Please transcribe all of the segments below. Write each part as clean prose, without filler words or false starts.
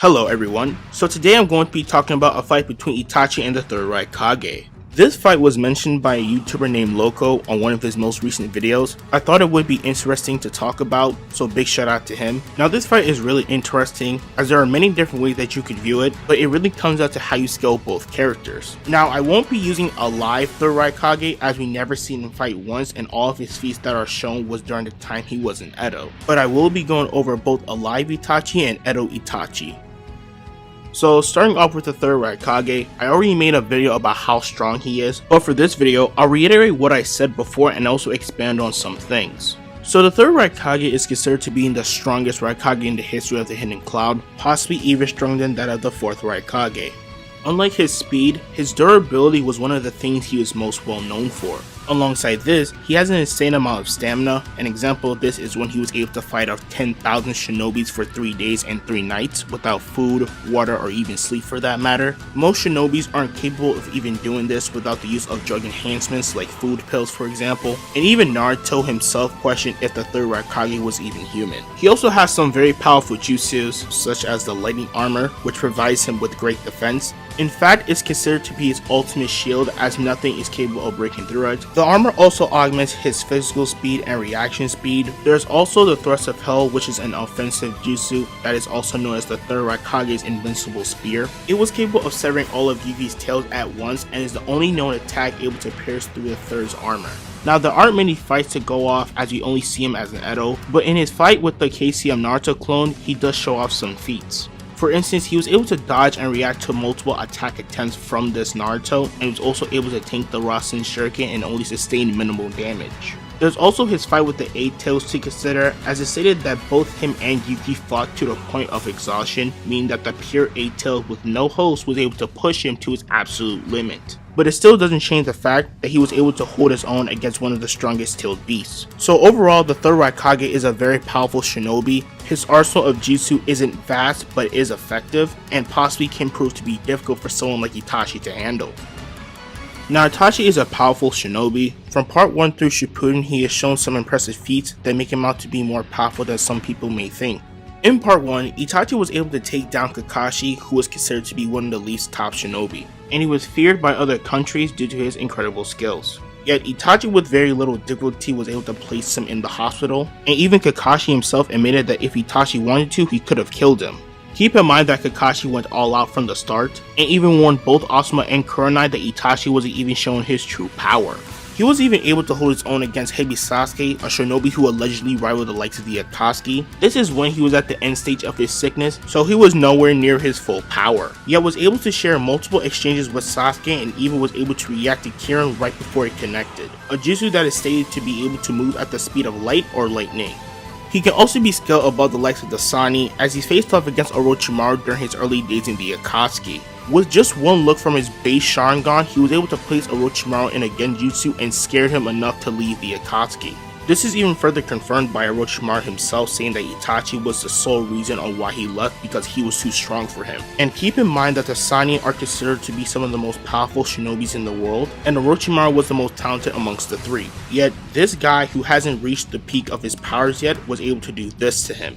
Hello everyone, so today I'm going to be talking about a fight between Itachi and the Third Raikage. This fight was mentioned by a YouTuber named Loco on one of his most recent videos. I thought it would be interesting to talk about, so big shout out to him. Now this fight is really interesting as there are many different ways that you could view it, but it really comes down to how you scale both characters. Now I won't be using a live Third Raikage as we never seen him fight once and all of his feats that are shown was during the time he was in Edo. But I will be going over both a live Itachi and Edo Itachi. So starting off with the Third Raikage, I already made a video about how strong he is, but for this video, I'll reiterate what I said before and also expand on some things. So the Third Raikage is considered to be the strongest Raikage in the history of the Hidden Cloud, possibly even stronger than that of the Fourth Raikage. Unlike his speed, his durability was one of the things he was most well known for. Alongside this, he has an insane amount of stamina. An example of this is when he was able to fight off 10,000 shinobis for 3 days and 3 nights without food, water, or even sleep for that matter. Most shinobis aren't capable of even doing this without the use of drug enhancements like food pills for example, and even Naruto himself questioned if the Third Raikage was even human. He also has some very powerful jutsus such as the lightning armor, which provides him with great defense. In fact, it's considered to be his ultimate shield as nothing is capable of breaking through it. The armor also augments his physical speed and reaction speed. There's also the Thrust of Hell, which is an offensive jutsu that is also known as the Third Raikage's invincible spear. It was capable of severing all of Yugi's tails at once and is the only known attack able to pierce through the Third's armor. Now there aren't many fights to go off as we only see him as an Edo, but in his fight with the KCM Naruto clone, he does show off some feats. For instance, he was able to dodge and react to multiple attack attempts from this Naruto, and was also able to tank the Rasen Shuriken and only sustain minimal damage. There's also his fight with the Eight Tails to consider, as it's stated that both him and Yuki fought to the point of exhaustion, meaning that the pure Eight Tails with no host was able to push him to his absolute limit. But it still doesn't change the fact that he was able to hold his own against one of the strongest tailed beasts. So overall, the Third Raikage is a very powerful shinobi. His arsenal of jutsu isn't vast but is effective, and possibly can prove to be difficult for someone like Itachi to handle. Now Itachi is a powerful shinobi. From part 1 through Shippuden, he has shown some impressive feats that make him out to be more powerful than some people may think. In part 1, Itachi was able to take down Kakashi, who was considered to be one of the least top shinobi, and he was feared by other countries due to his incredible skills. Yet Itachi with very little difficulty was able to place him in the hospital, and even Kakashi himself admitted that if Itachi wanted to, he could have killed him. Keep in mind that Kakashi went all out from the start, and even warned both Asuma and Kurenai that Itachi wasn't even showing his true power. He was even able to hold his own against Hebi Sasuke, a shinobi who allegedly rivaled the likes of the Akatsuki. This is when he was at the end stage of his sickness, so he was nowhere near his full power, yet was able to share multiple exchanges with Sasuke and even was able to react to Kirin right before it connected, a jutsu that is stated to be able to move at the speed of light or lightning. He can also be scaled above the likes of the Sani, as he faced off against Orochimaru during his early days in the Akatsuki. With just one look from his base Sharingan, he was able to place Orochimaru in a Genjutsu and scared him enough to leave the Akatsuki. This is even further confirmed by Orochimaru himself, saying that Itachi was the sole reason on why he left because he was too strong for him. And keep in mind that the Sani are considered to be some of the most powerful shinobis in the world, and Orochimaru was the most talented amongst the three. Yet this guy who hasn't reached the peak of his powers yet was able to do this to him.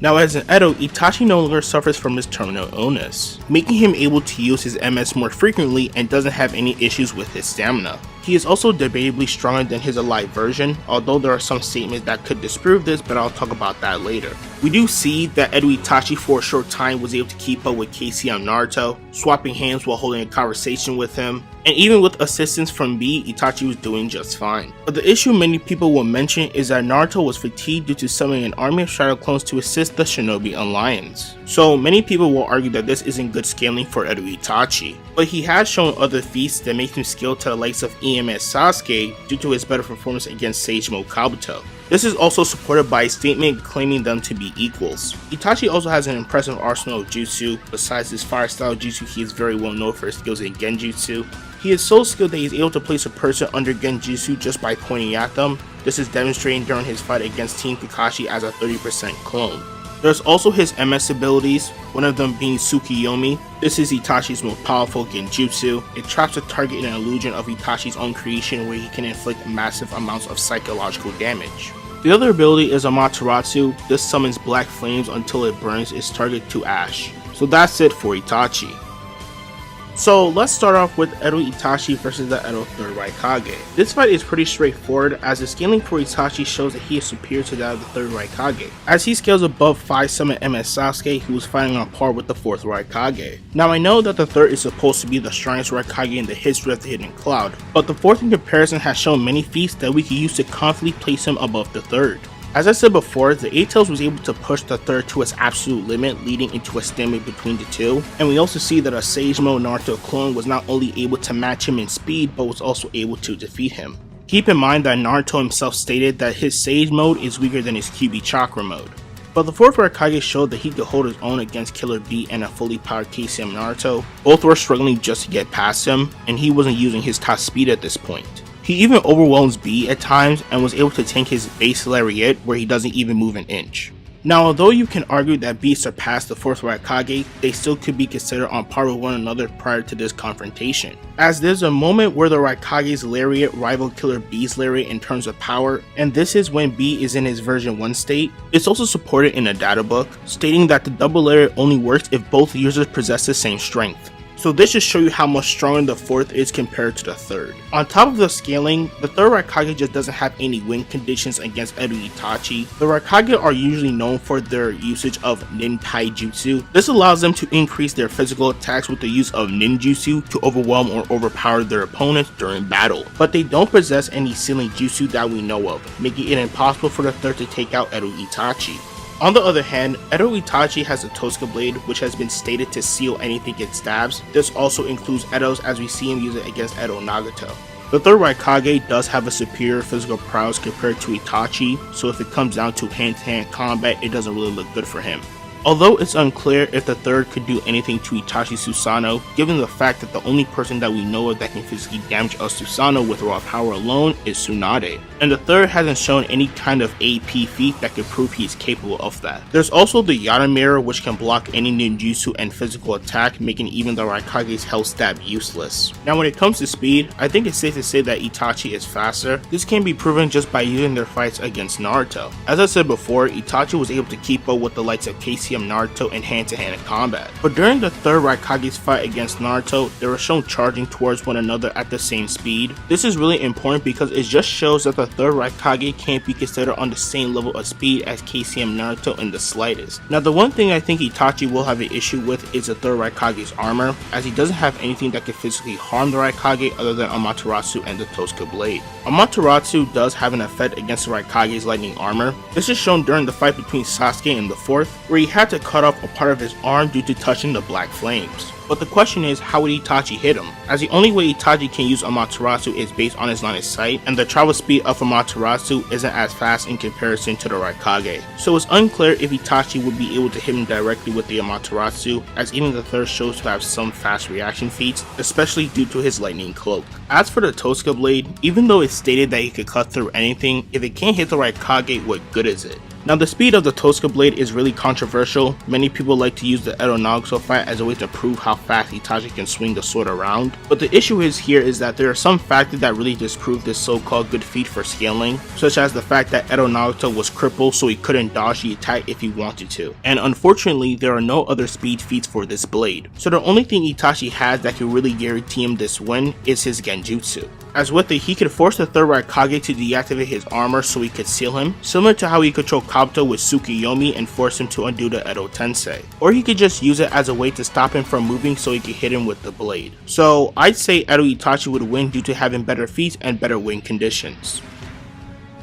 Now as an Edo, Itachi no longer suffers from his terminal illness, making him able to use his MS more frequently and doesn't have any issues with his stamina. He is also debatably stronger than his alive version, although there are some statements that could disprove this, but I'll talk about that later. We do see that Edo Itachi for a short time was able to keep up with KCM Naruto, swapping hands while holding a conversation with him, and even with assistance from B, Itachi was doing just fine. But the issue many people will mention is that Naruto was fatigued due to summoning an army of shadow clones to assist the Shinobi Alliance. So many people will argue that this isn't good scaling for Edo Itachi, but he has shown other feats that make him scale to the likes of EMS Sasuke due to his better performance against Sage Mode Kabuto. This is also supported by a statement claiming them to be equals. Itachi also has an impressive arsenal of jutsu. Besides his fire style jutsu, he is very well known for his skills in Genjutsu. He is so skilled that he is able to place a person under Genjutsu just by pointing at them. This is demonstrated during his fight against Team Kakashi as a 30% clone. There's also his MS abilities, one of them being Tsukiyomi. This is Itachi's most powerful Genjutsu. It traps a target in an illusion of Itachi's own creation where he can inflict massive amounts of psychological damage. The other ability is Amaterasu. This summons black flames until it burns its target to ash. So that's it for Itachi. So let's start off with Edo Itachi versus the Edo Third Raikage. This fight is pretty straightforward, as the scaling for Itachi shows that he is superior to that of the Third Raikage, as he scales above 5-summon MS Sasuke, who was fighting on par with the 4th Raikage. Now I know that the 3rd is supposed to be the strongest Raikage in the history of the Hidden Cloud, but the 4th in comparison has shown many feats that we can use to confidently place him above the 3rd. As I said before, the 8-Tails was able to push the 3rd to its absolute limit, leading into a stalemate between the two, and we also see that a Sage Mode Naruto clone was not only able to match him in speed, but was also able to defeat him. Keep in mind that Naruto himself stated that his Sage Mode is weaker than his QB Chakra Mode. But the 4th Raikage showed that he could hold his own against Killer Bee and a fully powered KCM Naruto. Both were struggling just to get past him, and he wasn't using his top speed at this point. He even overwhelms B at times and was able to tank his base lariat where he doesn't even move an inch. Now although you can argue that B surpassed the 4th Raikage, they still could be considered on par with one another prior to this confrontation, as there's a moment where the Raikage's lariat rivaled Killer B's lariat in terms of power, and this is when B is in his version 1 state. It's also supported in a data book, stating that the double lariat only works if both users possess the same strength. So this should show you how much stronger the 4th is compared to the 3rd. On top of the scaling, the 3rd Raikage just doesn't have any win conditions against Edo Itachi. The Raikage are usually known for their usage of Nin Taijutsu. This allows them to increase their physical attacks with the use of ninjutsu to overwhelm or overpower their opponents during battle. But they don't possess any sealing jutsu that we know of, making it impossible for the 3rd to take out Edo Itachi. On the other hand, Edo Itachi has a Tosca blade, which has been stated to seal anything it stabs. This also includes Edo's, as we see him use it against Edo Nagato. The 3rd Raikage does have a superior physical prowess compared to Itachi, so if it comes down to hand-to-hand combat, it doesn't really look good for him. Although it's unclear if the 3rd could do anything to Itachi Susanoo, given the fact that the only person that we know of that can physically damage a Susanoo with raw power alone is Tsunade, and the 3rd hasn't shown any kind of AP feat that could prove he is capable of that. There's also the Yata Mirror, which can block any ninjutsu and physical attack, making even the Raikage's health stab useless. Now when it comes to speed, I think it's safe to say that Itachi is faster. This can be proven just by using their fights against Naruto. As I said before, Itachi was able to keep up with the likes of KCM Naruto in hand-to-hand combat. But during the 3rd Raikage's fight against Naruto, they were shown charging towards one another at the same speed. This is really important because it just shows that the 3rd Raikage can't be considered on the same level of speed as KCM Naruto in the slightest. Now the one thing I think Itachi will have an issue with is the 3rd Raikage's armor, as he doesn't have anything that can physically harm the Raikage other than Amaterasu and the Tosca blade. Amaterasu does have an effect against the Raikage's lightning armor. This is shown during the fight between Sasuke and the 4th, where he had to cut off a part of his arm due to touching the black flames. But the question is, how would Itachi hit him? As the only way Itachi can use Amaterasu is based on his line of sight, and the travel speed of Amaterasu isn't as fast in comparison to the Raikage. So it's unclear if Itachi would be able to hit him directly with the Amaterasu, as even the 3rd shows to have some fast reaction feats, especially due to his lightning cloak. As for the Tosca blade, even though it's stated that it could cut through anything, if it can't hit the Raikage, what good is it? Now the speed of the Tosca blade is really controversial. Many people like to use the Edo Nagato fight as a way to prove how fast Itachi can swing the sword around. But the issue is that there are some factors that really disprove this so-called good feat for scaling, such as the fact that Edo Nagato was crippled so he couldn't dodge the attack if he wanted to. And unfortunately, there are no other speed feats for this blade. So the only thing Itachi has that can really guarantee him this win is his Genjutsu. As with it, he could force the 3rd Raikage to deactivate his armor so he could seal him, similar to how he controlled Kabuto with Tsukiyomi and force him to undo the Edo Tensei. Or he could just use it as a way to stop him from moving so he could hit him with the blade. So I'd say Edo Itachi would win due to having better feats and better win conditions.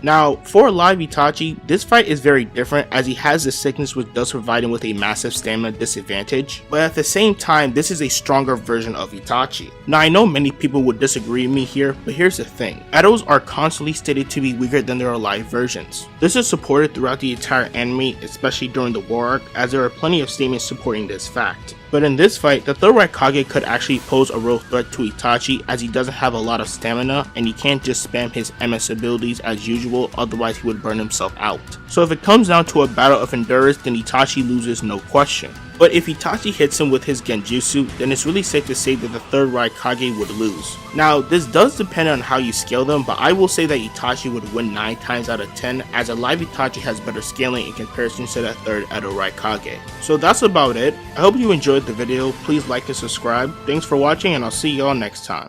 Now, for live Itachi, this fight is very different as he has the sickness which does provide him with a massive stamina disadvantage, but at the same time, this is a stronger version of Itachi. Now, I know many people would disagree with me here, but here's the thing. Edos are constantly stated to be weaker than their live versions. This is supported throughout the entire anime, especially during the war arc, as there are plenty of statements supporting this fact. But in this fight, the Third Raikage could actually pose a real threat to Itachi, as he doesn't have a lot of stamina and he can't just spam his MS abilities as usual, otherwise he would burn himself out. So if it comes down to a battle of endurance, then Itachi loses, no question. But if Itachi hits him with his Genjutsu, then it's really safe to say that the Third Raikage would lose. Now, this does depend on how you scale them, but I will say that Itachi would win 9 times out of 10, as a live Itachi has better scaling in comparison to the third Edo Raikage. So that's about it. I hope you enjoyed the video. Please like and subscribe. Thanks for watching, and I'll see y'all next time.